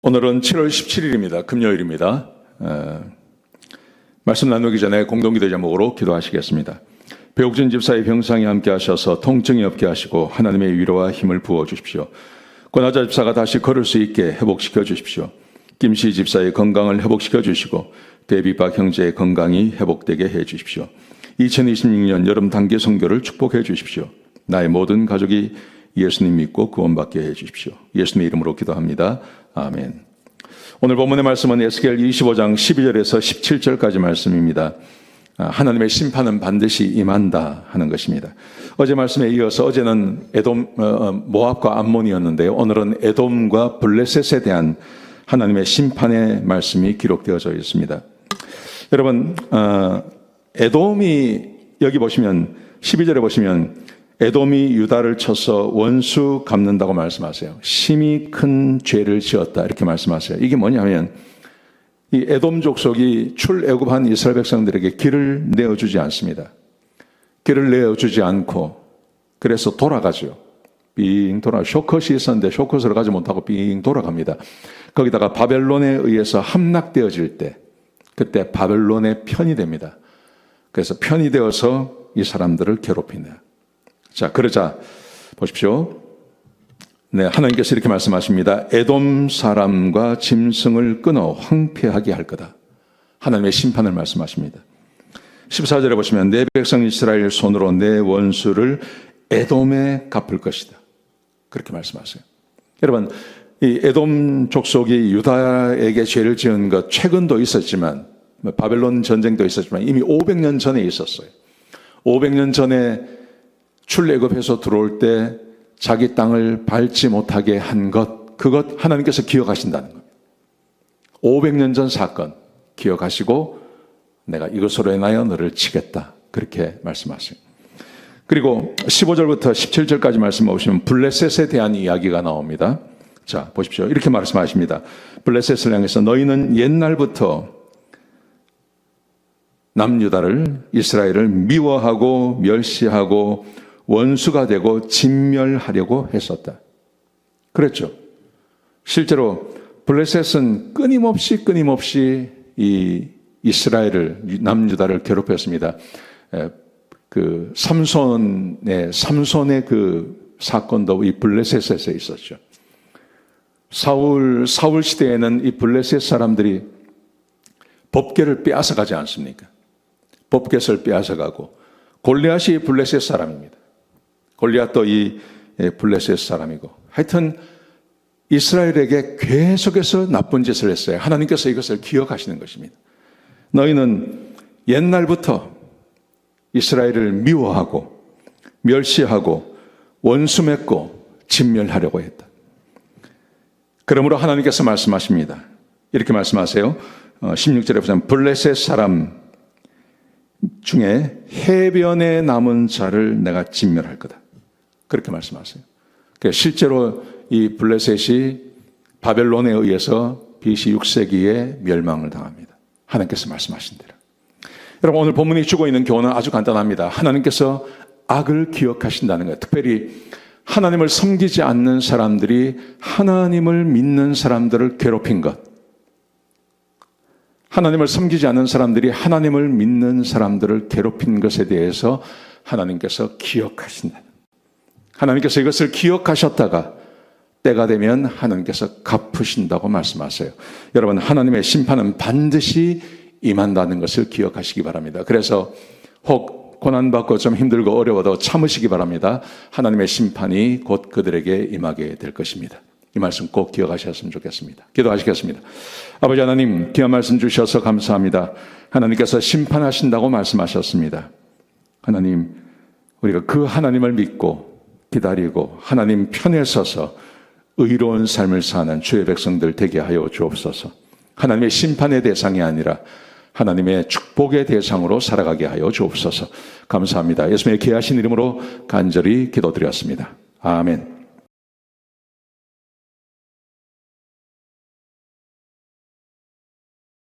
오늘은 7월 17일입니다. 금요일입니다. 말씀 나누기 전에 공동기도 제목으로 기도하시겠습니다. 배옥진 집사의 병상에 함께 하셔서 통증이 없게 하시고 하나님의 위로와 힘을 부어주십시오. 권하자 집사가 다시 걸을 수 있게 회복시켜 주십시오. 김씨 집사의 건강을 회복시켜 주시고 대비박 형제의 건강이 회복되게 해 주십시오. 2026년 여름 단기 선교를 축복해 주십시오. 나의 모든 가족이 예수님 믿고 구원받게 해 주십시오. 예수님의 이름으로 기도합니다. 아멘. 오늘 본문의 말씀은 에스겔 25장 12절에서 17절까지 말씀입니다. 하나님의 심판은 반드시 임한다 하는 것입니다. 어제 말씀에 이어서 어제는 모압과 암몬이었는데요. 오늘은 에돔과 블레셋에 대한 하나님의 심판의 말씀이 기록되어져 있습니다. 여러분, 에돔이 여기 보시면 12절에 보시면 에돔이 유다를 쳐서 원수 갚는다고 말씀하세요. 심히 큰 죄를 지었다 이렇게 말씀하세요. 이게 뭐냐면 이 에돔 족속이 출애굽한 이스라엘 백성들에게 길을 내어주지 않습니다. 길을 내어주지 않고 그래서 돌아가죠. 빙 돌아 쇼컷이 있었는데 쇼컷으로 가지 못하고 빙 돌아갑니다. 거기다가 바벨론에 의해서 함락되어질 때 그때 바벨론의 편이 됩니다. 그래서 편이 되어서 이 사람들을 괴롭히네요. 자, 그러자 보십시오. 네, 하나님께서 이렇게 말씀하십니다. 에돔 사람과 짐승을 끊어 황폐하게 할 거다. 하나님의 심판을 말씀하십니다. 14절에 보시면 내 백성 이스라엘 손으로 내 원수를 에돔에 갚을 것이다. 그렇게 말씀하세요. 여러분, 이 에돔 족속이 유다에게 죄를 지은 것 최근도 있었지만 바벨론 전쟁도 있었지만 이미 500년 전에 있었어요. 500년 전에 출애굽해서 들어올 때 자기 땅을 밟지 못하게 한 것, 그것 하나님께서 기억하신다는 겁니다. 500년 전 사건 기억하시고 내가 이것으로 인하여 너를 치겠다. 그렇게 말씀하세요. 그리고 15절부터 17절까지 말씀 보시면 블레셋에 대한 이야기가 나옵니다. 자, 보십시오. 이렇게 말씀하십니다. 블레셋을 향해서 너희는 옛날부터 남유다를 이스라엘을 미워하고 멸시하고 원수가 되고 진멸하려고 했었다. 그랬죠. 실제로 블레셋은 끊임없이 이 이스라엘을 남유다를 괴롭혔습니다. 삼손의 그 사건도 이 블레셋에서 있었죠. 사울 시대에는 이 블레셋 사람들이 법궤를 빼앗아 가지 않습니까? 법궤를 빼앗아 가고 골리앗이 블레셋 사람입니다. 골리앗도 이 블레셋 사람이고 하여튼 이스라엘에게 계속해서 나쁜 짓을 했어요. 하나님께서 이것을 기억하시는 것입니다. 너희는 옛날부터 이스라엘을 미워하고 멸시하고 원수 맺고 진멸하려고 했다. 그러므로 하나님께서 말씀하십니다. 이렇게 말씀하세요. 16절에 보시면 블레셋 사람 중에 해변에 남은 자를 내가 진멸할 거다. 그렇게 말씀하세요. 실제로 이 블레셋이 바벨론에 의해서 BC 6세기에 멸망을 당합니다. 하나님께서 말씀하신 대로. 여러분, 오늘 본문이 주고 있는 교훈은 아주 간단합니다. 하나님께서 악을 기억하신다는 거예요. 특별히 하나님을 섬기지 않는 사람들이 하나님을 믿는 사람들을 괴롭힌 것. 하나님을 섬기지 않는 사람들이 하나님을 믿는 사람들을 괴롭힌 것에 대해서 하나님께서 기억하신다. 하나님께서 이것을 기억하셨다가 때가 되면 하나님께서 갚으신다고 말씀하세요. 여러분, 하나님의 심판은 반드시 임한다는 것을 기억하시기 바랍니다. 그래서 혹 고난받고 좀 힘들고 어려워도 참으시기 바랍니다. 하나님의 심판이 곧 그들에게 임하게 될 것입니다. 이 말씀 꼭 기억하셨으면 좋겠습니다. 기도하시겠습니다. 아버지 하나님, 귀한 말씀 주셔서 감사합니다. 하나님께서 심판하신다고 말씀하셨습니다. 하나님, 우리가 그 하나님을 믿고 기다리고 하나님 편에 서서 의로운 삶을 사는 주의 백성들 되게 하여 주옵소서. 하나님의 심판의 대상이 아니라 하나님의 축복의 대상으로 살아가게 하여 주옵소서. 감사합니다. 예수님의 귀하신 이름으로 간절히 기도드렸습니다. 아멘.